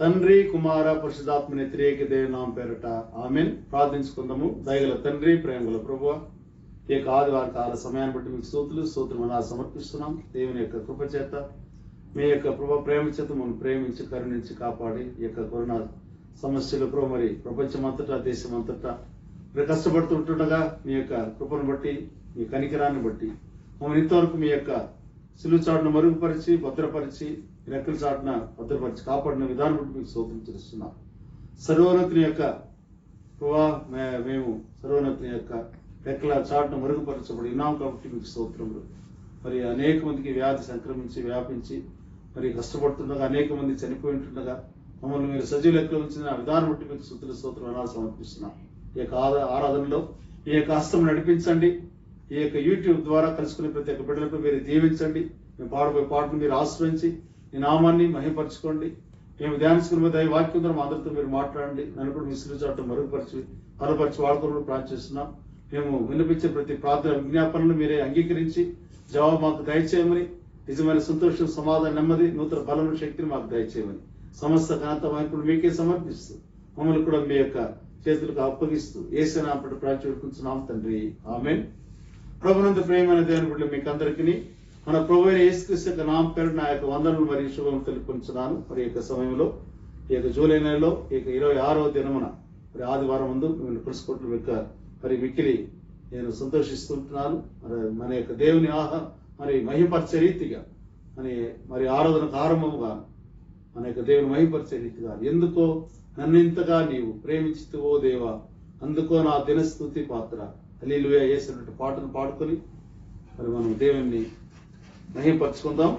తండ్రి కుమార పరిశుద్ధాత్మని త్రియేక దేవుని నామం పేరట ఆమేన్. ప్రార్థించుకుందాము. దయగల తండ్రి, ప్రేమగల ప్రభువా, ఈ యొక్క ఆదివారం కాల సమయాన్ని బట్టి మీకు స్తోత్రమన్నా సమర్పిస్తున్నాం. దేవుని యొక్క కృప చేత, మీ యొక్క ప్రభు ప్రేమ చేత మనం ప్రేమించి కరుణించి కాపాడి ఈ యొక్క కరోనా సమస్యలు ప్రభు మరి ప్రపంచమంతటా దేశమంతటా కష్టపడుతుంటుండగా మీ యొక్క కృపను బట్టి, మీ కనికరాన్ని బట్టి మమ్మల్ని ఇంతవరకు మీ యొక్క సిలువ చాటును మరుగుపరిచి భద్రపరిచి రెక్కల చాటున భద్రపరిచి కాపాడిన విధానం బట్టి మీకు స్తోత్రం చేస్తున్నాం. సర్వోన్నతుని యొక్క ప్రభా, మేము సర్వోన్నతుని యొక్క రెక్కల చాటును మరుగుపరచబడి ఉన్నాం కాబట్టి మీకు స్తోత్రములు. మరి అనేక మందికి వ్యాధి సంక్రమించి వ్యాపించి మరి కష్టపడుతుండగా అనేక మంది చనిపోయి ఉంటుండగా మమ్మల్ని మీరు సజీవ లెక్కలో ఉంచిన విధానం బట్టి మీకు స్తోత్రం అనాలు సమర్పిస్తున్నాం. ఈ యొక్క ఆరాధనలో ఈ యొక్క హస్తం నడిపించండి. ఈ యొక్క యూట్యూబ్ ద్వారా కలుసుకునే ప్రతి ఒక్క బిడ్డలకు మీరు దీవించండి. మేము పాడబోయే పాటను మీరు ఆశ్రయించి ఈ నామాన్ని మహిమపరచుకోండి. మేము ధ్యానించుకునే దైవ వాక్యం ద్వారా అందరితో మీరు మాట్లాడండి. నన్ను కూడా మీ సిలువ చాటును మరుగుపరిచి వాడుకోవడం ప్రార్థిస్తున్నాం. మేము వినిపించే ప్రతి ప్రార్థన విజ్ఞాపనలు మీరే అంగీకరించి జవాబు మాకు దయచేయమని, నిజమైన సంతోషం, సమాధానం, నెమ్మది, నూతన బలం, శక్తిని మాకు దయచేయమని సమస్త ఘనత మహిమను మీకే సమర్పిస్తూ మమ్మల్ని కూడా మీ యొక్క చేతులకు అప్పగిస్తూ యేసు నామమున ప్రార్థిస్తున్నాం తండ్రి, ఆమేన్. ప్రభునందు ప్రేమైన దేవుని బిడ్డలు మీకు అందరికీ మన ప్రభు అయిన యేసుక్రీస్తు యొక్క నామం పేరున నా యొక్క వందనలు మరియు శుభములు తెలుపుకుంటున్నాను. మరి యొక్క సమయంలో ఈ యొక్క జూలై నెలలో ఈ యొక్క 26వ దినమున మరి ఆదివారం ముందు మిమ్మల్ని కలుసుకోవడం యొక్క మరి మిక్కిలి నేను సంతోషిస్తుంటున్నాను. మన యొక్క దేవుని మరి మహిమపరిచే రీతిగా మరి ఆరాధనకు ఆరంభముగా మన యొక్క దేవుని మహిమపరిచే రీతిగా ఎందుకో నన్నింతగా నీవు ప్రేమించుతువో దేవా, అందుకో నా దినస్తుతి పాత్ర హల్లెలూయా యేసన్నట్టు పాటను పాడుకొని మరి మనం దేవుణ్ణి మహిమపరచుకుందాం.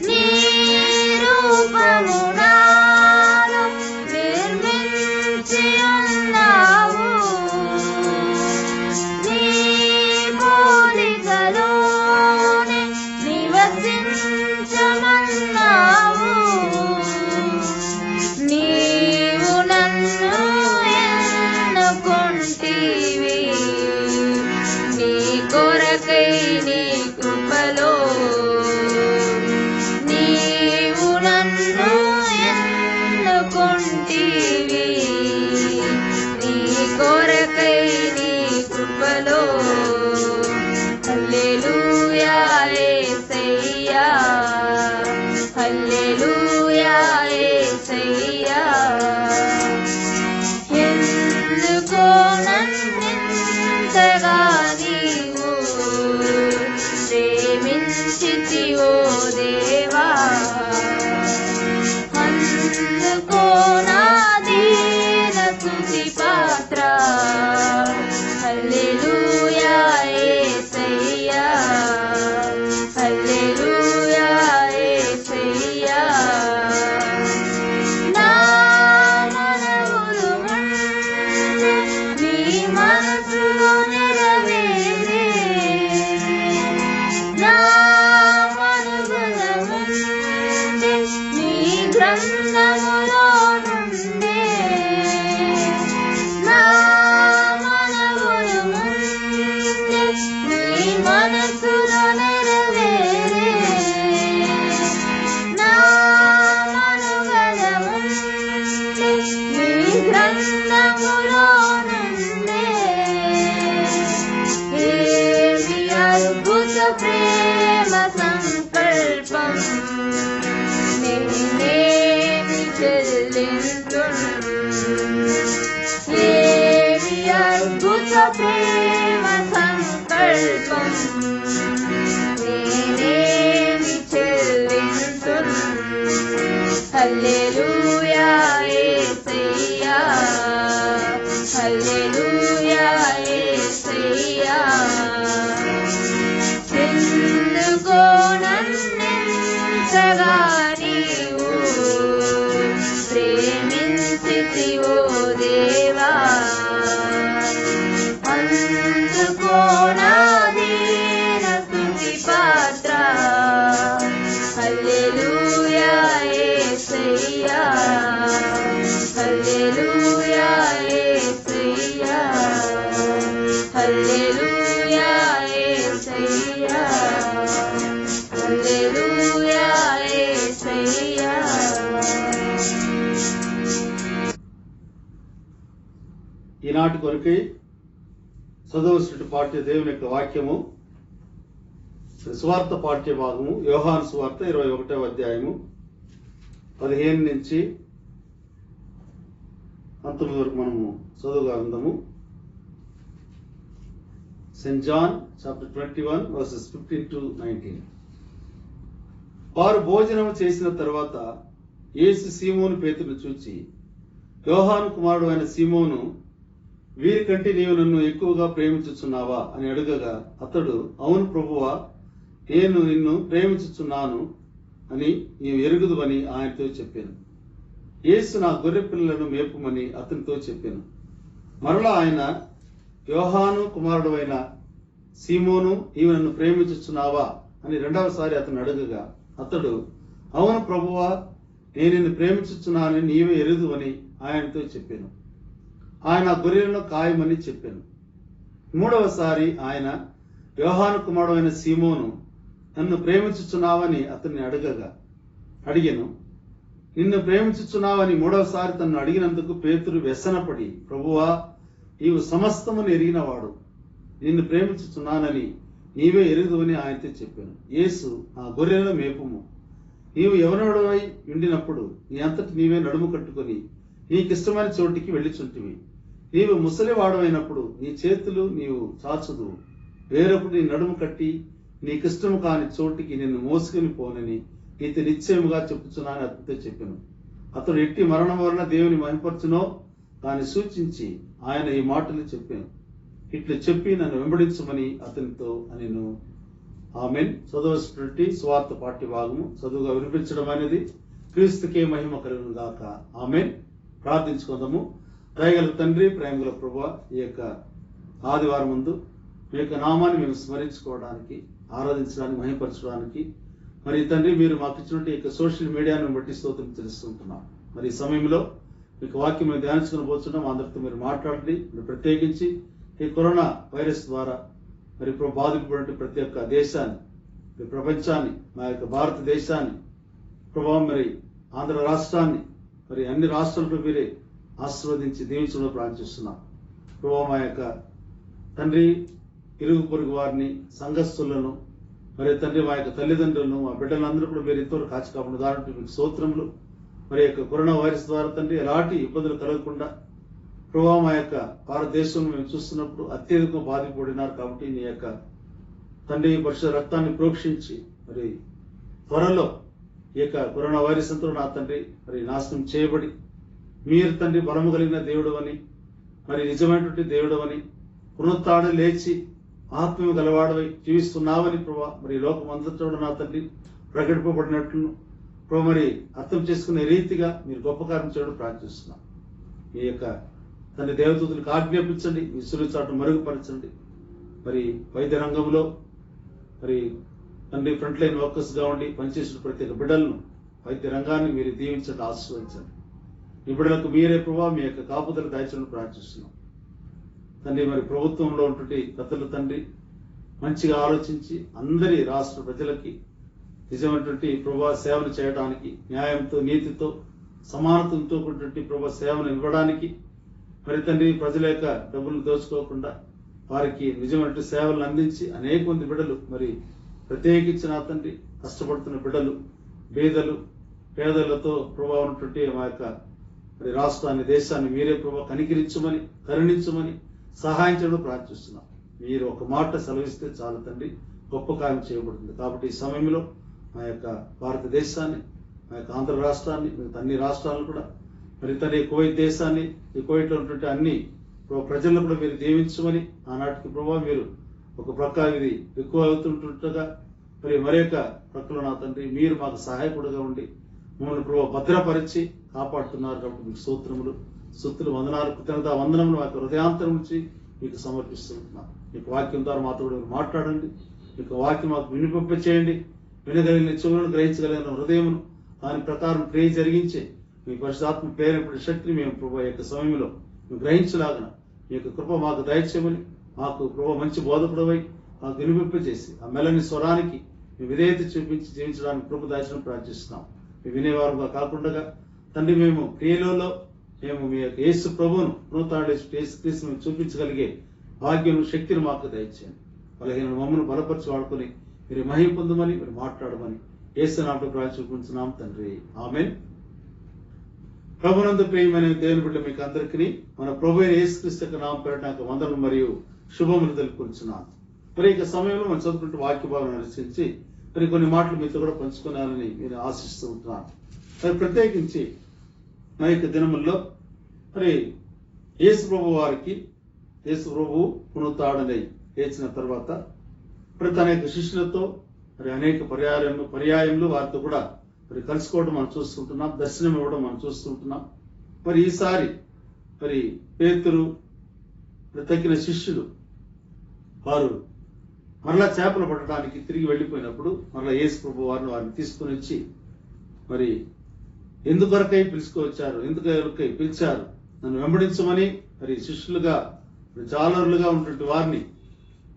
నీ రూపమునా హల్లెలూయా యేసయ్యా ఎందుకో నన్నింతగా నీవు ప్రేమించితివో దేవా అందుకో నా దీన స్తుతి పాత్ర హల్లెలూయా యేసయ్యా హల్లెలూయా యేసయ్యా నా మనవులు నీ మనసులో నెరవేరే నా మనసులో నీ గ్రంథములో నుండే నా మనవులు నీ మనసులో నెరవేరే నా మనుగడ నీ గ్రంథములో నుండే ఏమి అద్భుత ప్రేమ సంకల్పం నేనేమి చెల్లింతును ఏమి అద్భుత ప్రేమ సంకల్పం నేనేమి చెల్లింతును హల్లెలూయా యేసయ్యా హల్లెలూయా యేసయ్యా ఎందుకో నన్నింతగా నీవు ప్రేమించితివో దేవా అందుకో నా దీన స్తుతి పాత్ర హల్లెలూయా యేసయ్యా హల్లెలూయా యేసయ్యా హల్లెలూయా యేసయ్యా హల్లెలూయా యేసయ్యా. ఈనాటి కొరకై చదవలసిన పాఠ్య దేవుని యొక్క వాక్యము సువార్త పాఠ్య భాగము యోహాను సువార్త 21వ అధ్యాయము 15 నుంచి 19 వరకు మనము చదువుగాందాము. Saint John chapter 21 verses 15 to 19. వారు భోజనం చేసిన తర్వాత యేసు సీమోను పేతురును చూచి, యోహాను కుమారుడు అయిన సీమోను, వీరికంటే నీవు నన్ను ఎక్కువగా ప్రేమించుచున్నావా అని అడుగగా అతడు, అవును ప్రభువా, నేను నిన్ను ప్రేమించుచున్నాను అని నీవు ఎరుగుదువని ఆయనతో చెప్పాను. యేసు నా గొర్రె పిల్లలను మేపుమని అతనితో చెప్పాను. మరలా ఆయన, యోహాను కుమారుడు అయిన సీమోను, నీవు నన్ను ప్రేమించుచున్నావా అని రెండవసారి అతను అడుగగా అతడు, అవును ప్రభువా, నేను నిన్ను ప్రేమించుచున్నానని నీవే ఎరుగుదువని ఆయనతో చెప్పాను. ఆయన గొర్రెలను కాయమని చెప్పాను. మూడవసారి ఆయన, యోహాను కుమారుడు అయిన సీమోను, నన్ను ప్రేమించుచున్నావని అతన్ని అడిగాను. నిన్ను ప్రేమించుచున్నావని మూడవసారి తనను అడిగినందుకు పేతురు వ్యసనపడి, ప్రభువా, నీవు సమస్తమును ఎరిగినవాడు, నిన్ను ప్రేమించుచున్నానని నీవే ఎరుగుదువని ఆయనతో చెప్పాను. యేసు, ఆ గొర్రెలను మేపుము. నీవు యవనుడవై ఉండినప్పుడు నీ అంతటి నీవే నడుము కట్టుకొని నీకిష్టమైన చోటికి వెళ్ళిచుంటివి. నీవు ముసలివాడమైనప్పుడు నీ చేతులు నీవు చాచుదువు. వేరొకటి నీ నడుము కట్టి నీకిష్టము కాని చోటికి నిన్ను మోసుకుని పోనని నీతి నిశ్చయముగా చెప్పుచున్నానని అతనితో చెప్పాను. అతడు ఎట్టి మరణం వలన దేవుని మహిమపరచునో దాన్ని సూచించి ఆయన ఈ మాటలు చెప్పాను. ఇట్లు చెప్పి నన్ను వెంబడించమని అతనితో అనెను. ఆమెన్. చదవలసినటువంటి స్వార్థ పాఠ్య భాగము చదువుగా వినిపించడం అనేది క్రీస్తుకే మహిమ కలుగును గాక. ఆమెన్. ప్రార్థించుకుందాము. దయగల తండ్రి, ప్రేమగల ప్రభువా, ఈ యొక్క ఆదివారం ముందు మీ యొక్క నామాన్ని మేము స్మరించుకోవడానికి, ఆరాధించడానికి, మహిమపరచడానికి మరి తండ్రి మీరు మాకు ఇచ్చినట్టు ఈ యొక్క సోషల్ మీడియాను బట్టి స్తోత్రం తెలుసుకుంటున్నాం. మరి ఈ సమయంలో మీకు వాక్యం మేము ధ్యానించుకుని పోతున్నాం. అందరితో మీరు మాట్లాడండి. మీరు ప్రత్యేకించి ఈ కరోనా వైరస్ ద్వారా మరి బాధింపబడిన ప్రతి ఒక్క దేశాన్ని, ప్రపంచాన్ని, మా యొక్క భారతదేశాన్ని, ప్రభావం మరి ఆంధ్ర రాష్ట్రాన్ని, మరి అన్ని రాష్ట్రాలకు మీరే ఆశీర్వదించి దీవించడంలో ప్రార్థిస్తున్నాం. ప్రభావం మా యొక్క తండ్రి, ఇరుగు పొరుగు వారిని, సంఘస్థులను మరి తండ్రి మా యొక్క తల్లిదండ్రులను మా బిడ్డలందరూ కూడా మీరు ఇంతవరకు కాచి కాకుండా దాంట్లో మీకు స్తోత్రములు. మరి యొక్క కరోనా వైరస్ ద్వారా తండ్రి ఎలాంటి ఇబ్బందులు కలగకుండా ప్రభావ మా యొక్క భారతదేశంలో మేము చూస్తున్నప్పుడు అత్యధికంగా బాధిపడినారు. కాబట్టి నీ యొక్క తండ్రి పరిశుద్ధ రక్తాన్ని ప్రోక్షించి మరి త్వరలో ఈ యొక్క కరోనా వైరస్ అంతా నా తండ్రి మరి నాశనం చేయబడి మీరు తండ్రి బలము కలిగిన దేవుడు అని, మరి నిజమైనటువంటి దేవుడు అని, పునరుత్థానం లేచి ఆత్మీయ గలవాడవై జీవిస్తున్నావని ప్రభా మరి లోకం అంతటా నా తండ్రి ప్రకటింపబడినట్లు ప్రభు మరి అర్థం చేసుకునే రీతిగా మీరు గొప్ప కార్యం చేయడం ప్రార్థిస్తున్నాం. మీ యొక్క తండ్రి దేవదూతలకు ఆజ్ఞాపించండి, మీ సులుచాటు మరుగుపరచండి. మరి వైద్య రంగంలో మరి తండ్రి ఫ్రంట్ లైన్ వర్కర్స్ గా ఉండి పనిచేసిన ప్రతి ఒక్క బిడ్డలను వైద్య రంగాన్ని మీరు దీవించండి, ఆశీర్వదించండి. ఈ బిడ్డలకు మీరే ప్రభావ మీ యొక్క కాపుదల దాచడం ప్రార్థిస్తున్నాం తండ్రి. మరి ప్రభుత్వంలో ఉన్నటువంటి పెద్దలు తండ్రి మంచిగా ఆలోచించి అందరి రాష్ట్ర ప్రజలకి నిజమైనటువంటి ప్రభా సేవలు చేయడానికి న్యాయంతో నీతితో సమానత్వంతో కూడినటువంటి ప్రభా సేవను ఇవ్వడానికి మరి తండ్రి ప్రజల యొక్క డబ్బులు దోచుకోకుండా వారికి నిజమైనటువంటి సేవలను అందించి అనేక మంది బిడ్డలు మరి ప్రత్యేకించిన తండ్రి కష్టపడుతున్న బిడ్డలు పేదలు పేదలతో ప్రభావం ఉన్నటువంటి మా యొక్క మరి రాష్ట్రాన్ని దేశాన్ని మీరే ప్రభావ కనికరించమని కరుణించమని సహాయం చేయడం ప్రార్థిస్తున్నాం. మీరు ఒక మాట సెలవిస్తే చాలు తండ్రి గొప్ప కార్యం చేయబడుతుంది. కాబట్టి ఈ సమయంలో మా యొక్క భారతదేశాన్ని మా యొక్క ఆంధ్ర రాష్ట్రాన్ని అన్ని రాష్ట్రాలను కూడా మరి తన కువైట్ దేశాన్ని ఈ కువైట్లో ఉన్నటువంటి అన్ని ప్రజలను కూడా మీరు దీవించమని ఆనాటికి ప్రభావ మీరు ఒక ప్రక్క ఇది ఎక్కువ అవుతుంటుండగా మరి యొక్క ప్రక్కలో నా తండ్రి మీరు మాకు సహాయకుడుగా ఉండి మమ్మల్ని ప్రభావ భద్రపరిచి కాపాడుతున్నారు. కాబట్టి మీకు స్తోత్రములు స్తుతులు వందనాలు కృతజ్ఞత వందనములు మా యొక్క హృదయాంతరం నుంచి మీకు సమర్పిస్తున్నాం. మీకు వాక్యం ద్వారా మాతో కూడా మాట్లాడండి, మీకు వాక్యం మాకు వినిపింప చేయండి. వినగలిగిన చెవులను గ్రహించగలిగిన హృదయమును దాని ప్రకారం క్రియ జరిగించే మీ పరిశుద్ధాత్మ ప్రేరేపణ శక్తిని మేము ప్రభు యొక్క సమయంలో మేము గ్రహించలాగన మీ యొక్క కృప మాకు దయచేయమని మాకు ప్రభు మంచి బోధకుడవై మాకు వినిపింప చేసి ఆ మెల్లని స్వరానికి మీ విధేయత చూపించి జీవించడానికి కృప దయచడం ప్రార్థిస్తున్నాం. మీ వినేవారుగా కాకుండా తండ్రి మేము క్రియలలో మేము మీ యొక్క యేసు ప్రభువును పునరుత్థానుడైన యేసు క్రీస్తును చూపించగలిగే భాగ్యం శక్తిని మాకు దయచేయండి. బలహీన మమ్మల్ని బలపరిచి వాడుకొని మీరు మహిమ పొందమని మీరు మాట్లాడమని యేసు నామములో ప్రార్థించుకుంటున్నాం తండ్రి, ఆమేన్. ప్రభునందు ప్రియమైన దేవుని బిడ్డ మీకు అందరికీ మన ప్రభు అయిన యేసు క్రీస్తు యొక్క నామం పేరిట నాకు వందనములు మరియు శుభములు తెలుపుకుంటున్నాను. మరి ఇక సమయంలో మనం చదువుకుంటూ వాక్య భావన అనుసరించి మరి కొన్ని మాటలు మీతో కూడా పంచుకున్నానని నేను ఆశిస్తూ ఉంటున్నాను. మరి ప్రత్యేకించి మా యొక్క దినముల్లో మరి యేసు ప్రభువు పునరుత్థానుడై లేచిన తర్వాత మరి తన యొక్క శిష్యులతో మరి అనేక పర్యాయములు వారితో కూడా మరి కలుసుకోవడం మనం చూస్తుంటున్నాం, దర్శనం ఇవ్వడం మనం చూస్తుంటున్నాం. మరి ఈసారి మరి పేతురు తక్కిన శిష్యులు వారు మరలా చేపలు పట్టడానికి తిరిగి వెళ్ళిపోయినప్పుడు మరలా యేసు ప్రభు వారిని తీసుకుని వచ్చి మరి ఎందుకొరకై పిలుచుకొచ్చారు, ఎందుకొరకై పిలిచారు, నన్ను వెంబడించమని మరి శిష్యులుగా జాలరులుగా ఉన్నటువంటి వారిని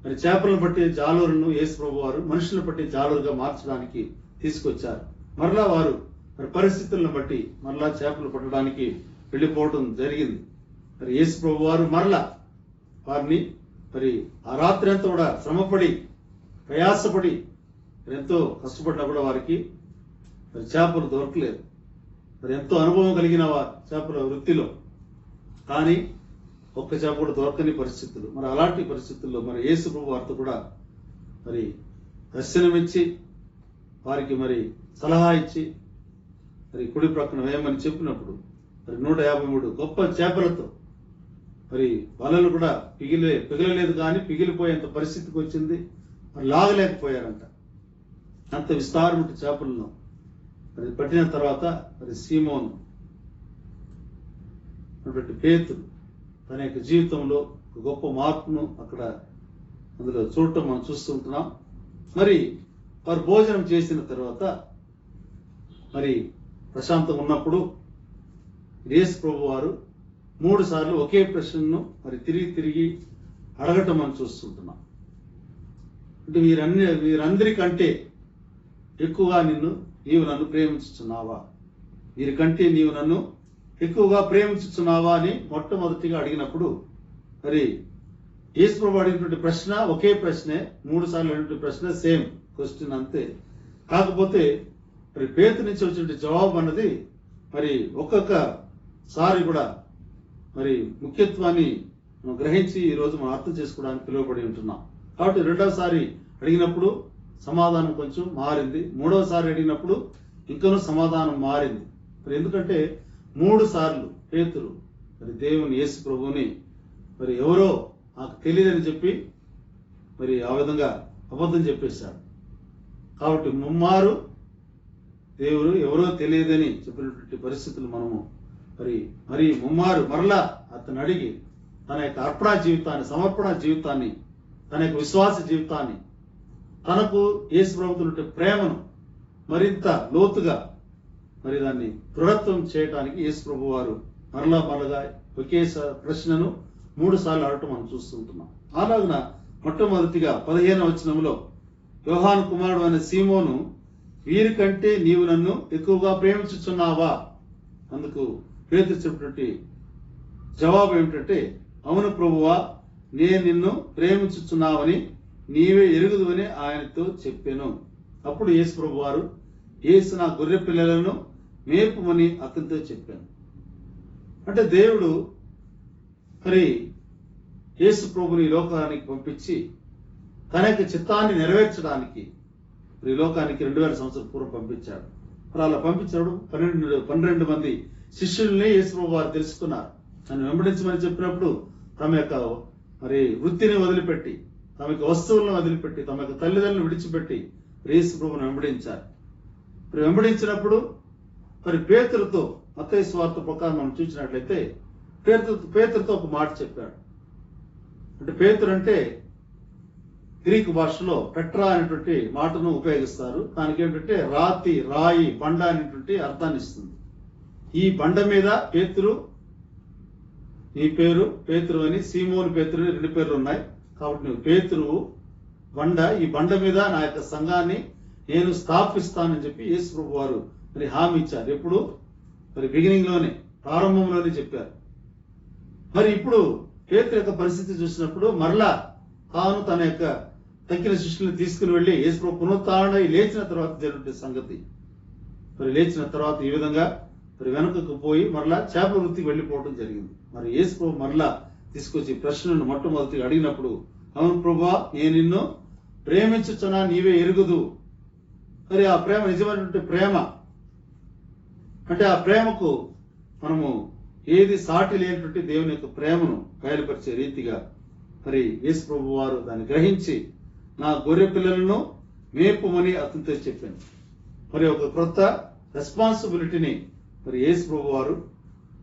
మరి చేపలను పట్టే జాలరులను యేసు ప్రభు వారు మనుషులను పట్టే జాలరుగా మార్చడానికి తీసుకొచ్చారు. మరలా వారు మరి పరిస్థితులను బట్టి మరలా చేపలు పట్టడానికి వెళ్ళిపోవడం జరిగింది. మరి యేసు ప్రభు వారు మరలా వారిని మరి ఆ రాత్రి అంతా కూడా శ్రమపడి ప్రయాసపడి ఎంతో కష్టపడినా కూడా వారికి మరి చేపలు దొరకలేదు. మరి ఎంతో అనుభవం కలిగిన చేపల వృత్తిలో కానీ ఒక్క చేప కూడా దొరకని పరిస్థితులు. మరి అలాంటి పరిస్థితుల్లో మరి యేసు ప్రభు వారితో కూడా మరి దర్శనమిచ్చి వారికి మరి సలహా ఇచ్చి మరి కుడి ప్రక్కన వేయమని చెప్పినప్పుడు మరి 153 గొప్ప చేపలతో మరి వలలు కూడా పిగిలలేదు కానీ పిగిలిపోయేంత పరిస్థితికి వచ్చింది. మరి లాగలేకపోయారంట. అంత విస్తారమైన చేపలను మరి పట్టిన తర్వాత మరి సీమోను పేతురు తన యొక్క జీవితంలో ఒక గొప్ప మార్పును అక్కడ అందులో చూడటం మనం చూస్తుంటున్నాం. మరి వారు భోజనం చేసిన తర్వాత మరి ప్రశాంతంగా ఉన్నప్పుడు యేసు ప్రభు వారు 3 సార్లు ఒకే ప్రశ్నను మరి తిరిగి అడగటం మనం చూస్తుంటున్నాం. అంటే వీరందరికంటే ఎక్కువగా నీవు నన్ను ప్రేమించుచున్నావా, వీరికంటే నీవు నన్ను ఎక్కువగా ప్రేమించుచున్నావా అని మొట్టమొదటిగా అడిగినప్పుడు మరి యేసు ప్రభు అడిగినటువంటి ప్రశ్న ఒకే ప్రశ్నే, 3 సార్లు అడిగినటువంటి ప్రశ్న సేమ్ క్వశ్చన్ అంతే. కాకపోతే మరి పేతురు నుంచి వచ్చిన జవాబు అన్నది మరి ఒక్కొక్కసారి కూడా మరి ముఖ్యత్వాన్ని మనం గ్రహించి ఈ రోజు మనం అర్థం చేసుకోవడానికి పిలువబడి ఉంటున్నాం. కాబట్టి రెండవసారి అడిగినప్పుడు సమాధానం కొంచెం మారింది, మూడవసారి అడిగినప్పుడు ఇంకనూ సమాధానం మారింది. మరి ఎందుకంటే 3 సార్లు పేతురు మరి దేవుని యేసు ప్రభువుని మరి ఎవరో నాకు తెలియదని చెప్పి మరి ఆ విధంగా అబద్ధం చెప్పేశాడు. కాబట్టి ముమ్మారు దేవుడు ఎవరో తెలియదని చెప్పినటువంటి పరిస్థితులు మనము మరి ముమ్మారు మరలా అతను అడిగి తన యొక్క అర్పణ జీవితాన్ని, సమర్పణ జీవితాన్ని, తన యొక్క విశ్వాస జీవితాన్ని, తనకు యేసు ప్రభువుతో ప్రేమను మరింత లోతుగా మరి దాన్ని దృఢత్వం చేయడానికి యేసు ప్రభు వారు మరలా ఒకే ప్రశ్నను 3 సార్లు అడగటం మనం చూస్తుంటున్నాం. అలాగున మొట్టమొదటిగా 15వ వచనంలో యోహాను కుమారుడు అనే సీమోను, వీరికంటే నీవు నన్ను ఎక్కువగా ప్రేమించుచున్నావా? అందుకు పేతురు చెప్పినటువంటి జవాబు ఏమిటంటే, అవును ప్రభువా, నేను నిన్ను ప్రేమించుచున్నావని నీవే ఎరుగుదువని ఆయనతో చెప్పాను. అప్పుడు యేసు ప్రభు వారు, యేసు నా గొర్రె పిల్లలను మేపుమని అతనితో చెప్పాను. అంటే దేవుడు మరి యేసు ప్రభుని లోకానికి పంపించి తన యొక్క చిత్తాన్ని నెరవేర్చడానికి ఈ లోకానికి 2000 సంవత్సరాల పూర్వం పంపించాడు. మరి అలా పంపించినప్పుడు 12 మంది శిష్యుల్ని యేసు ప్రభు వారు తెలుసుకున్నారు. నన్ను వెంబడించమని చెప్పినప్పుడు తమ యొక్క మరి వృత్తిని వదిలిపెట్టి, తమ యొక్క వస్తువులను వదిలిపెట్టి, తమ యొక్క తల్లిదండ్రులను విడిచిపెట్టి యేసు ప్రభువును వెంబడించారు. మరి వెంబడించినప్పుడు మరి పేతురుతో మత్తయి సువార్త ప్రకారం మనం చూసినట్లయితే పేతురుతో ఒక మాట చెప్పాడు. అంటే పేతురు అంటే గ్రీకు భాషలో పెట్రా అనేటువంటి మాటను ఉపయోగిస్తారు. దానికి ఏంటంటే రాతి, రాయి, బండ అనేటువంటి అర్థాన్ని ఇస్తుంది. ఈ బండ మీద పేతురు, నీ పేరు పేతురు అని, సీమోను పేతురు 2 పేర్లు ఉన్నాయి. కాబట్టి నువ్వు పేతురు బండ, ఈ బండ మీద నా యొక్క సంఘాన్ని నేను స్థాపిస్తానని చెప్పి యేసు ప్రభు వారు మరి హామీ ఇచ్చారు. ఎప్పుడు? మరి బిగినింగ్ లోనే, ప్రారంభంలోనే చెప్పారు. మరి ఇప్పుడు పేతురు యొక్క పరిస్థితి చూసినప్పుడు మరలా తాను తన యొక్క తక్కిన శిష్యులను తీసుకుని వెళ్లి యేసు ప్రభు పునరుత్థానం లేచిన తర్వాత జరిగిన సంగతి. మరి లేచిన తర్వాత ఈ విధంగా మరి వెనుకకు పోయి మరలా చేపల వృత్తికి వెళ్లిపోవడం జరిగింది. మరి యేసు ప్రభు మరలా తీసుకొచ్చి ప్రశ్నను మొట్టమొదటిగా అడిగినప్పుడు, అవును ప్రభువా, నేను నిన్ను ప్రేమించుచున్నా, నీవే ఎరుగుదు. మరి ఆ ప్రేమ నిజమైనటువంటి ప్రేమ అంటే ఆ ప్రేమకు మనము ఏది సాటి లేనటువంటి దేవుని యొక్క ప్రేమను బయలుపరిచే రీతిగా మరి యేసు ప్రభు వారు దాన్ని గ్రహించి నా గొర్రె పిల్లలను మేపుమని అతనితో చెప్పాను. మరి ఒక క్రొత్త రెస్పాన్సిబిలిటీని మరి యేసు ప్రభు వారు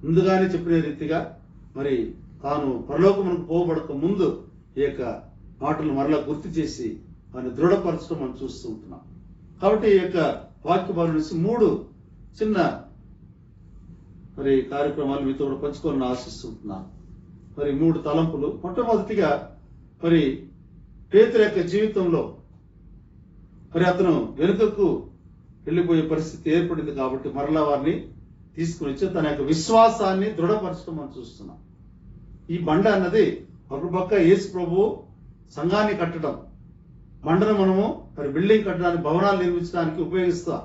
ముందుగానే చెప్పిన రీతిగా మరి తాను పరలోకమునకు పోబడక ముందు ఈ యొక్క మాటలు మరలా గుర్తు చేసి వారిని దృఢపరచడం మనం చూస్తూ ఉంటున్నాం. కాబట్టి ఈ యొక్క వాక్య భాగం నుంచి 3 చిన్న మరి కార్యక్రమాలు మీతో కూడా పంచుకోవాలని ఆశిస్తుంటున్నాను. మరి 3 తలంపులు. మొట్టమొదటిగా మరి పేతురు యొక్క జీవితంలో మరి అతను వెనుకకు వెళ్ళిపోయే పరిస్థితి ఏర్పడింది కాబట్టి మరలా వారిని తీసుకుని వచ్చి తన యొక్క విశ్వాసాన్ని దృఢపరచడం మనం చూస్తున్నాం. ఈ బండ అన్నది ఒక పక్క యేసు ప్రభు సంఘాన్ని కట్టడం, బండను మనము మరి బిల్డింగ్ కట్టడానికి, భవనాలు నిర్మించడానికి ఉపయోగిస్తాం.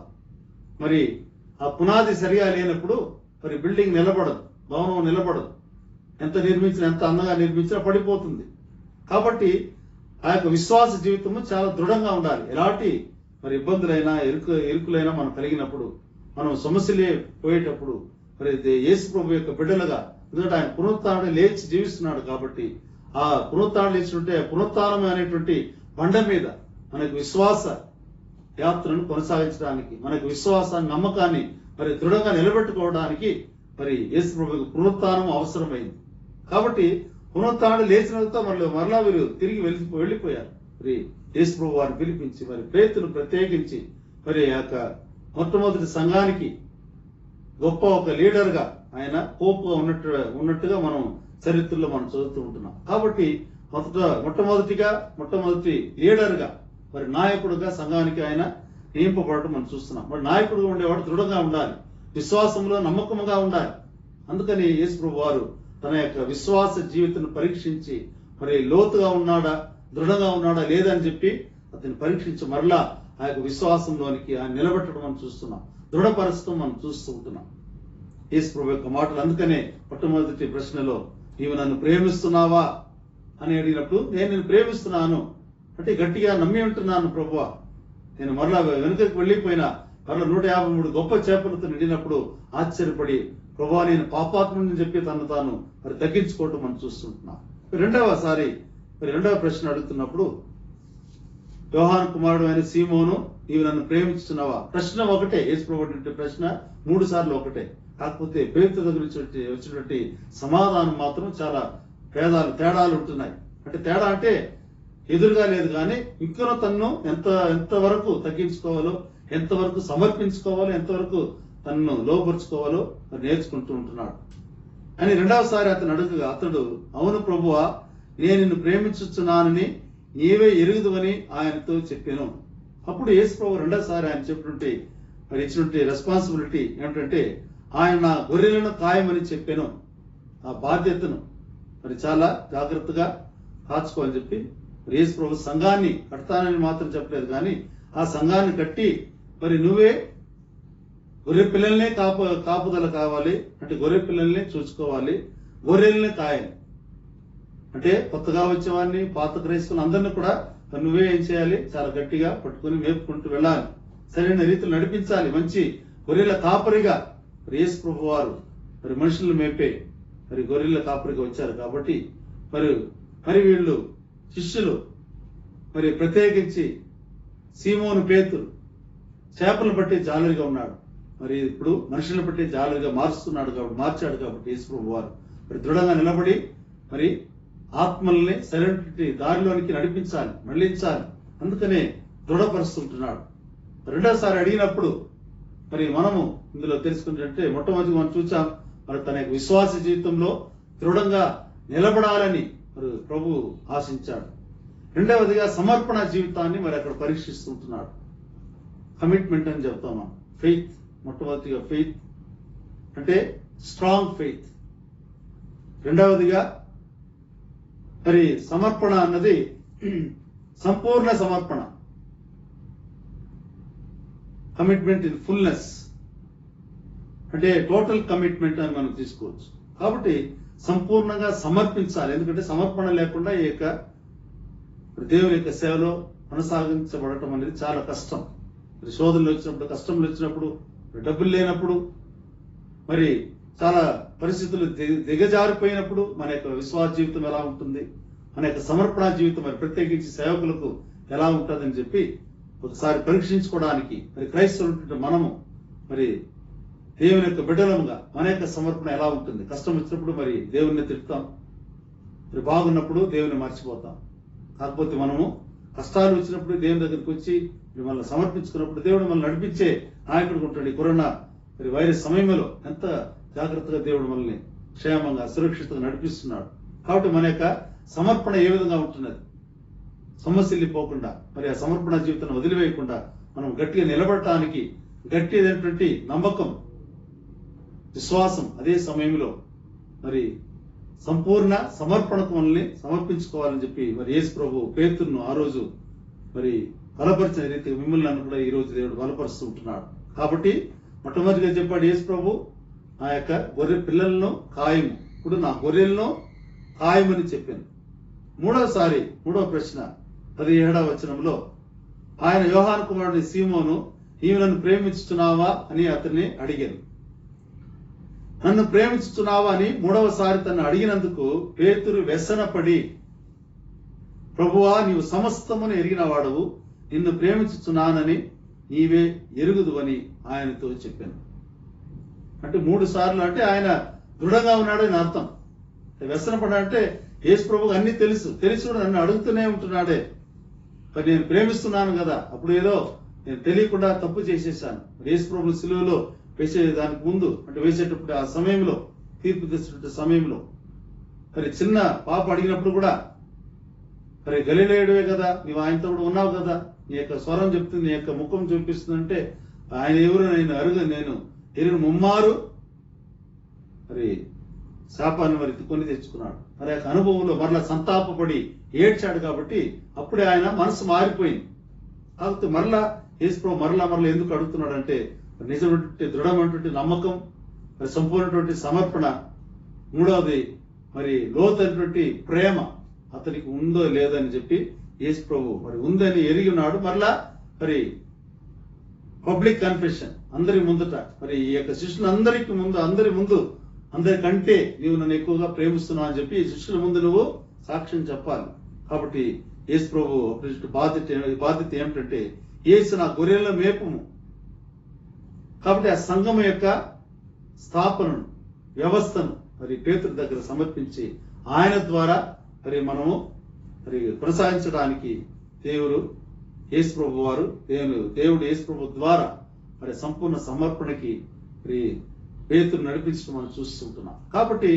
మరి ఆ పునాది సరిగా లేనప్పుడు మరి బిల్డింగ్ నిలబడదు, భవనం నిలబడదు. ఎంత నిర్మించినా, ఎంత అందంగా నిర్మించినా పడిపోతుంది. కాబట్టి ఆ యొక్క విశ్వాస జీవితము చాలా దృఢంగా ఉండాలి. ఎలాంటి మరి ఇబ్బందులైనా ఇరుకులైనా మనం కలిగినప్పుడు, మనం సమస్యలే పోయేటప్పుడు మరి యేసు ప్రభు యొక్క బిడ్డలుగా, ఎందుకంటే ఆయన పునరుత్థానం లేచి జీవిస్తున్నాడు కాబట్టి ఆ పునరుత్థానం లేచినట్టే పునరుత్థానం అనేటువంటి బండ మీద మనకు విశ్వాస యాత్రను కొనసాగించడానికి, మనకు విశ్వాసాన్ని, నమ్మకాన్ని మరి దృఢంగా నిలబెట్టుకోవడానికి మరి యేసు ప్రభువుకు పునరుత్థానం అవసరమైంది. కాబట్టి పునరుత్థానం లేచినంత మరలా వీరు తిరిగి వెళ్ళిపోయారు. మరి యేసు ప్రభు వారిని పిలిపించి మరి పేతురును ప్రత్యేకించి మరి ఆ యొక్క మొట్టమొదటి సంఘానికి గొప్ప ఒక లీడర్ గా ఆయన పోపుగా ఉన్నట్టుగా మనం చరిత్రలో మనం చదువుతూ ఉంటున్నాం. కాబట్టి మొట్టమొదటి లీడర్ గా మరి నాయకుడుగా సంఘానికి ఆయన నియమింపబడటం మనం చూస్తున్నాం. మరి నాయకుడుగా ఉండేవాడు దృఢంగా ఉండాలి, విశ్వాసంలో నమ్మకంగా ఉండాలి. అందుకని యేసు ప్రభు వారు తన యొక్క విశ్వాస జీవితాన్ని పరీక్షించి మరి లోతుగా ఉన్నాడా, దృఢంగా ఉన్నాడా లేదని చెప్పి అతన్ని పరీక్షించి మరలా ఆ యొక్క విశ్వాసంలోనికి ఆయన నిలబెట్టడం మనం చూస్తున్నాం, దృఢపరచడం మనం చూస్తూ ఉంటున్నాం. యేసు ప్రభు యొక్క మాటలు. అందుకనే మొట్టమొదటి ప్రశ్నలో నీవు నన్ను ప్రేమిస్తున్నావా అని అడిగినప్పుడు నేను నిన్ను ప్రేమిస్తున్నాను అంటే గట్టిగా నమ్మి ఉంటున్నాను ప్రభువా. నేను మరలా వెనుకకి వెళ్ళిపోయినా మరలా 153 గొప్ప చేపలతో నిండినప్పుడు ఆశ్చర్యపడి ప్రభువా నేను పాపాత్ముడిని చెప్పి తను తాను మరి తగ్గించుకోవటం మనం చూస్తుంటున్నాం. రెండవ ప్రశ్న అడుగుతున్నప్పుడు యోహాను కుమారుడు అయిన సీమోను నీవు నన్ను ప్రేమిస్తున్నావా? ప్రశ్న ఒకటే, యేసు ప్రభు ప్రశ్న 3 సార్లు ఒకటే. కాకపోతే పేతురు దగ్గర వచ్చినటువంటి సమాధానం మాత్రం చాలా తేడాలు ఉంటున్నాయి. అంటే తేడా అంటే ఎదురుగా లేదు కానీ ఇంకా తన్ను ఎంతవరకు తగ్గించుకోవాలో, ఎంతవరకు సమర్పించుకోవాలో, ఎంతవరకు తనను లోపరుచుకోవాలో నేర్చుకుంటూ ఉంటున్నాడు. అని రెండవసారి అతను అడుగుగా అతడు అవును ప్రభువా నేను నిన్ను ప్రేమించుచున్నానని నీవే ఎరుగుదువని ఆయనతో చెప్పాను. అప్పుడు యేసు ప్రభు రెండోసారి ఆయన ఇచ్చినటువంటి రెస్పాన్సిబిలిటీ ఏమిటంటే ఆయన నా గొర్రెలను కాయమని చెప్పాను. ఆ బాధ్యతను మరి చాలా జాగ్రత్తగా కాచుకోవాలని చెప్పి మరి యేసు ప్రభు సంఘాన్ని కడతానని మాత్రం చెప్పలేదు కానీ ఆ సంఘాన్ని కట్టి మరి నువ్వే గొర్రె పిల్లల్నే కాపుదల కావాలి అంటే గొర్రె పిల్లల్ని చూసుకోవాలి, గొర్రెల్ని కాయాలి. అంటే కొత్తగా వచ్చేవాడిని పాత క్రైస్తవులు అందరినీ కూడా నువ్వే ఏం చేయాలి, చాలా గట్టిగా పట్టుకుని మేపుకుంటూ వెళ్ళాలి, సరైన రీతిలో నడిపించాలి. మంచి గొర్రెల కాపరిగా యేసు ప్రభు వారు మరి మనుషులను మేపే మరి గొర్రెల కాపరిగా వచ్చారు. కాబట్టి మరి వీళ్ళు శిష్యులు మరి ప్రత్యేకించి సీమోను పేతురు చేపలను బట్టి జాలరిగా ఉన్నాడు. మరి ఇప్పుడు మనుషులను బట్టి జాలరిగా మార్చాడు కాబట్టి యేసు ప్రభు వారు మరి దృఢంగా నిలబడి మరి ఆత్మల్ని సరైన దారిలోనికి నడిపించాలి, మళ్లించాలి. అందుకనే దృఢపరుస్తుంటున్నాడు. రెండోసారి అడిగినప్పుడు మరి మనము ఇందులో తెలుసుకుంటే మొట్టమొదటి మనం చూసాం మరి తన యొక్క విశ్వాస జీవితంలో దృఢంగా నిలబడాలని మరి ప్రభు ఆశించాడు. రెండవదిగా సమర్పణ జీవితాన్ని మరి అక్కడ పరీక్షిస్తుంటున్నాడు. కమిట్మెంట్ అని చెప్తాం మనం. ఫెయిత్, మొట్టమొదటిగా ఫెయిత్ అంటే స్ట్రాంగ్ ఫెయిత్. రెండవదిగా మరి సమర్పణ అన్నది సంపూర్ణ సమర్పణ, కమిట్మెంట్ ఇన్ ఫుల్నెస్ అంటే టోటల్ కమిట్మెంట్ అని మనం తీసుకోవచ్చు. కాబట్టి సంపూర్ణంగా సమర్పించాలి. ఎందుకంటే సమర్పణ లేకుండా ఈ యొక్క దేవుని యొక్క సేవలో కొనసాగించబడటం అనేది చాలా కష్టం. శోధనలు వచ్చినప్పుడు, కష్టంలు వచ్చినప్పుడు, డబ్బులు లేనప్పుడు, మరి చాలా పరిస్థితులు దిగజారిపోయినప్పుడు మన యొక్క విశ్వాస జీవితం ఎలా ఉంటుంది, మన యొక్క సమర్పణ జీవితం మరి ప్రత్యేకించి సేవకులకు ఎలా ఉంటుందని చెప్పి ఒకసారి పరీక్షించుకోవడానికి మరి క్రైస్తవులు మనము మరి దేవుని యొక్క బిడ్డలముగా మన యొక్క సమర్పణ ఎలా ఉంటుంది. కష్టం వచ్చినప్పుడు మరి దేవుని తిడతాం, మరి బాగున్నప్పుడు దేవుని మర్చిపోతాం. కాకపోతే మనము కష్టాలు వచ్చినప్పుడు దేవుని దగ్గరికి వచ్చి మనల్ని సమర్పించుకున్నప్పుడు దేవుడు మనల్ని నడిపించే నాయకుడు ఉంటాడు. ఈ కరోనా మరి వైరస్ సమయంలో ఎంత జాగ్రత్తగా దేవుడు మనల్ని క్షేమంగా సురక్షితంగా నడిపిస్తున్నాడు. కాబట్టి మన యొక్క సమర్పణ ఏ విధంగా ఉంటున్నది, సమస్యలిపోకుండా మరి ఆ సమర్పణ జీవితాన్ని వదిలివేయకుండా మనం గట్టిగా నిలబడటానికి గట్టిదైనటువంటి నమ్మకం, విశ్వాసం, అదే సమయంలో మరి సంపూర్ణ సమర్పణకు మనల్ని సమర్పించుకోవాలని చెప్పి మరి యేసు ప్రభు పేతురును ఆ రోజు మరి బలపరిచిన రీతిగా మిమ్మల్ని నన్ను కూడా ఈ రోజు దేవుడు బలపరుస్తూ ఉంటున్నాడు. కాబట్టి మొట్టమొదటిగా చెప్పాడు యేసు ప్రభు ఆ యొక్క గొర్రె పిల్లలను ఖాయము, ఇప్పుడు నా గొర్రెలను ఖాయమని చెప్పాను. మూడవ ప్రశ్న 17వ వచనంలో ఆయన యోహాను కుమారుని సీమోను నీవు నన్ను ప్రేమించుతున్నావా అని అతన్ని అడిగాను. నన్ను ప్రేమించుతున్నావా అని మూడవసారి తను అడిగినందుకు పేతురు వ్యసనపడి ప్రభువా నీవు సమస్తమును ఎరిగిన వాడవు, నిన్ను ప్రేమించుతున్నానని నీవే ఎరుగుదువని ఆయనతో చెప్పాను. అంటే 3 సార్లు అంటే ఆయన దృఢంగా ఉన్నాడని అర్థం. వ్యసనపడ అంటే యేసు ప్రభువుకు అన్ని తెలిసి కూడా నన్ను అడుగుతూనే ఉంటున్నాడే. మరి నేను ప్రేమిస్తున్నాను కదా, అప్పుడు ఏదో నేను తెలియకుండా తప్పు చేసేసాను. యేసు ప్రభు సిలువలో వేసే దానికి ముందు అంటే వేసేటప్పుడు ఆ సమయంలో తీర్పు తెచ్చినట్టు సమయంలో మరి చిన్న పాప అడిగినప్పుడు కూడా మరి గలిలయుడివే కదా, నీవు ఆయనతో కూడా ఉన్నావు కదా, నీ యొక్క స్వరం చెప్తుంది, నీ యొక్క ముఖం చూపిస్తుందంటే ఆయన ఎవరు నేను ఎరిగిన ముమ్మారు మరి శాపాన్ని మరి కొని తెచ్చుకున్నాడు. మరి యొక్క అనుభవంలో మరలా సంతాపపడి ఏడ్చాడు. కాబట్టి అప్పుడే ఆయన మనసు మారిపోయింది. కాకపోతే మరలా యేసు ప్రభు మరలా ఎందుకు అడుగుతున్నాడంటే నిజమైనటువంటి దృఢమైనటువంటి నమ్మకం, మరి సంపూర్ణటువంటి సమర్పణ, మూడవది మరి లోతైనటువంటి ప్రేమ అతనికి ఉందో లేదని చెప్పి యేసు ప్రభు మరి ఉందని ఎరిగి ఉన్నాడు. మరలా మరి పబ్లిక్ కన్ఫెషన్ అందరి ముందుట, మరి ఈ యొక్క శిష్యులందరికీ ముందు, అందరికంటే నీవు నన్ను ఎక్కువగా ప్రేమిస్తున్నావు అని చెప్పి శిష్యుల ముందు నువ్వు సాక్ష్యం చెప్పాలి. కాబట్టి యేసు ప్రభు బాధ్యత ఏమిటంటే యేసు నా గొర్రెల మేపుము. కాబట్టి ఆ సంఘం యొక్క స్థాపనను, వ్యవస్థను మరి పేతురు దగ్గర సమర్పించి ఆయన ద్వారా మరి మనము మరి కొనసాగించడానికి దేవుడు యేసు ప్రభు ద్వారా మరి సంపూర్ణ సమర్పణకి మరి పేతురు నడిపించడం మనం చూస్తుంటున్నాం. కాబట్టి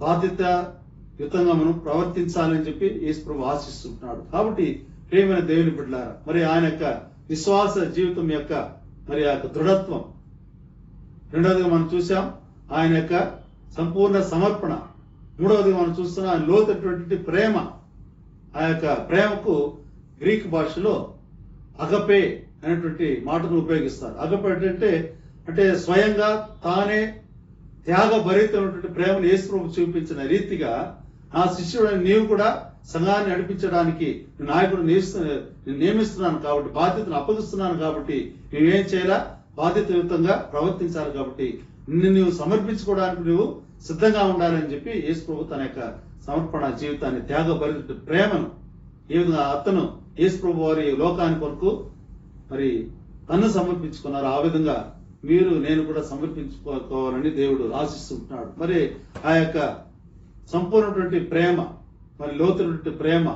బాధ్యతాయుతంగా మనం ప్రవర్తించాలని చెప్పి యేసు ప్రభు ఆశిస్తుంటున్నాడు. కాబట్టి ప్రియమైన దేవుని బిడ్డలారా, మరి ఆయన యొక్క విశ్వాస జీవితం యొక్క మరి ఆ యొక్క దృఢత్వం, రెండవదిగా మనం చూసాం ఆయన యొక్క సంపూర్ణ సమర్పణ, మూడవదిగా మనం చూస్తున్నాం ఆయన లోతైనటువంటి ప్రేమ. ఆ యొక్క ప్రేమకు గ్రీక్ భాషలో అగపే అనేటువంటి మాటను ఉపయోగిస్తారు. అగపే అంటే స్వయంగా తానే త్యాగభరితమైనటువంటి ప్రేమను యేసు ప్రభు చూపించిన రీతిగా నా శిష్యుడని నీవు కూడా సంఘాన్ని నడిపించడానికి నాయకుడు నియమిస్తున్నాను కాబట్టి, బాధ్యతను అప్పగిస్తున్నాను కాబట్టి నువ్వేం చేయాలా, బాధ్యతయుతంగా ప్రవర్తించాలి. కాబట్టి నిన్ను నీవు సమర్పించుకోవడానికి నువ్వు సిద్ధంగా ఉండాలని చెప్పి యేసు ప్రభు తన యొక్క సమర్పణ జీవితాన్ని, త్యాగభరిత ప్రేమను ఏ విధంగా అతను యేసు ప్రభు వారి లోకాని కొరకు మరి తన్ను సమర్పించుకున్నారు, ఆ విధంగా మీరు నేను కూడా సమర్పించుకోవాలని దేవుడు ఆశిస్తుంటున్నాడు. మరి ఆ యొక్క సంపూర్ణటువంటి ప్రేమ, మరి లోతున్నటువంటి ప్రేమ,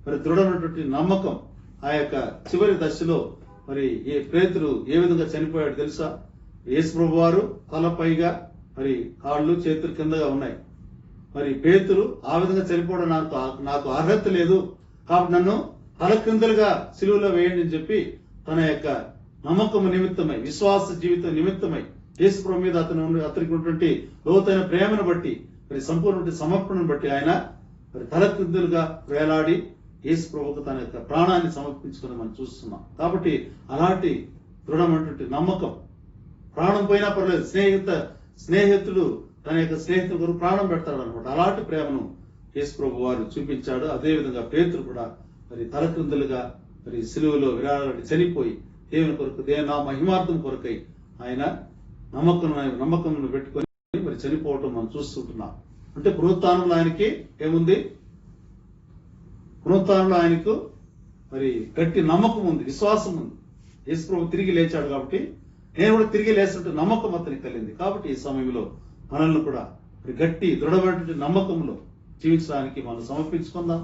మరి దృఢమైనటువంటి నమ్మకం, ఆ యొక్క చివరి దశలో మరి పేతురు ఏ విధంగా చనిపోయాడు తెలుసా? యేసు ప్రభు వారు తలపైగా మరి కాళ్ళు చేతులు కిందగా ఉన్నాయి. మరి పేతురు ఆ విధంగా చనిపోవడం నాకు అర్హత లేదు, కాబట్టి నన్ను తల క్రిందలుగా సిలువలో వేయండి అని చెప్పి తన యొక్క నమ్మకం నిమిత్తమై, విశ్వాస జీవితం నిమిత్తమై యేసు ప్రభు మీద అతనికి ఉన్నటువంటి లోతైన ప్రేమను బట్టి, మరి సంపూర్ణ సమర్పణను బట్టి ఆయన మరి తల క్రిందలుగా వేలాడి యేసు ప్రభుకు తన యొక్క ప్రాణాన్ని సమర్పించుకుని మనం చూస్తున్నాం. కాబట్టి అలాంటి దృఢమైనటువంటి నమ్మకం, ప్రాణం పోయినా పర్లేదు, స్నేహితుడు తన యొక్క స్నేహితుడు కొరకు ప్రాణం పెడతాడు అనమాట. అలాంటి ప్రేమను యేసు ప్రభు వారు చూపించాడు. అదేవిధంగా పేతురు కూడా మరి తల క్రిందలుగా మరి సిలువలో విరాళాడి చనిపోయి దేవుని కొరకు, నా మహిమార్థం కొరకై ఆయన నమ్మకం పెట్టుకొని మరి చనిపోవటం మనం చూస్తుంటున్నాం. అంటే పునరుత్థానంలో ఆయనకి ఏముంది? పునరుత్థానంలో ఆయనకు మరి గట్టి నమ్మకం ఉంది, విశ్వాసం ఉంది. యేసు ప్రభు తిరిగి లేచాడు కాబట్టి నేను కూడా తిరిగి లేచినట్టు నమ్మకం అతనికి కలిగింది. కాబట్టి ఈ సమయంలో మనల్ని కూడా మరి గట్టి దృఢమైనటువంటి నమ్మకంలో జీవించడానికి మనం సమర్పించుకుందాం.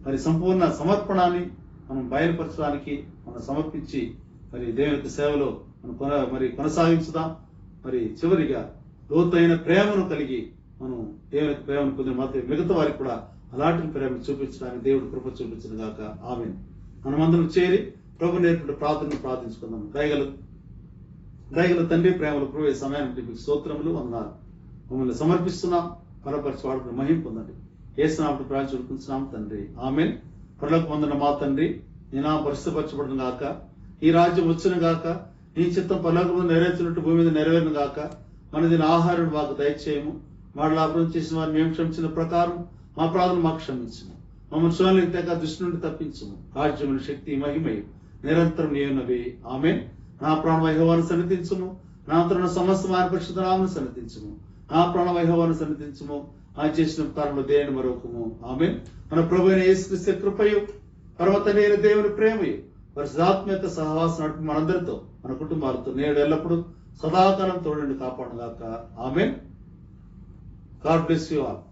మరి సంపూర్ణ సమర్పణాన్ని మనం బయలుపరచడానికి మనం సమర్పించి మరి దేవుని సేవలో మనం మరి కొనసాగించుదాం. మరి చివరిగా లోతైన ప్రేమను కలిగి మనం దేవుని ప్రేమను పొందిన మిగతా వారికి కూడా అలాంటి ప్రేమ చూపించడానికి దేవుడు కృప చూపించిన గాక. ఆమేన్. మనమందరం చేరి ప్రభు నేర్పిన ప్రార్థనను ప్రార్థించుకుందాం. దయగల తండ్రి, ప్రేమలు ప్రభు ఈ సమయానికి మీకు స్తోత్రములు, వందనాలు. మమ్మల్ని సమర్పిస్తున్నాం, బలపరిచి వాడుకుని మహిమ పొందండి. యేసు నామమున ప్రార్థించుకుంటున్నాం తండ్రి, ఆమేన్. పరలోక పొందిన మా తండ్రి, నీ నామం పరిశుద్ధపరచబడును గాక, నీ రాజ్యం వచ్చును గాక, నీ చిత్తం పరలోకమందు నెరవేర్చినట్టు భూమి మీద నెరవేరును గాక. మనది ఆహారం మాకు దయచేయము, వాడు అభివృద్ధి చేసిన వారిని మేము క్షమించిన ప్రకారం మా ప్రార్థన మాకు క్షమించము, మమ్మల్ని శోధనలకు తెగ దుష్టి నుండి తప్పించము. రాజ్యమున శక్తి మహిమయు నిరంతరం నీవునవి, ఆమేన్. నా ప్రాణ వైభవాన్ని సన్నిధించుము, నా అంతరున్న సమస్త ఆయన పరిశుద్ధ నామమును సన్నిధించుము, నా ప్రాణ వైభవాన్ని సన్నిధించుము, ఆయన చేసిన కాలంలో దేని మరొకము, ఆమేన్. మన ప్రభు అయిన యేసుక్రీస్తు కృపయు, పరమ తండ్రి అయిన దేవుని ప్రేమయు, పరిశుద్ధాత్మ యొక్క సహవాసం నడిపి మనందరితో, మన కుటుంబాలతో నేడు ఎల్లప్పుడు సదాకాలం తోడండి కాపాడుగాక. Amen. God bless you all.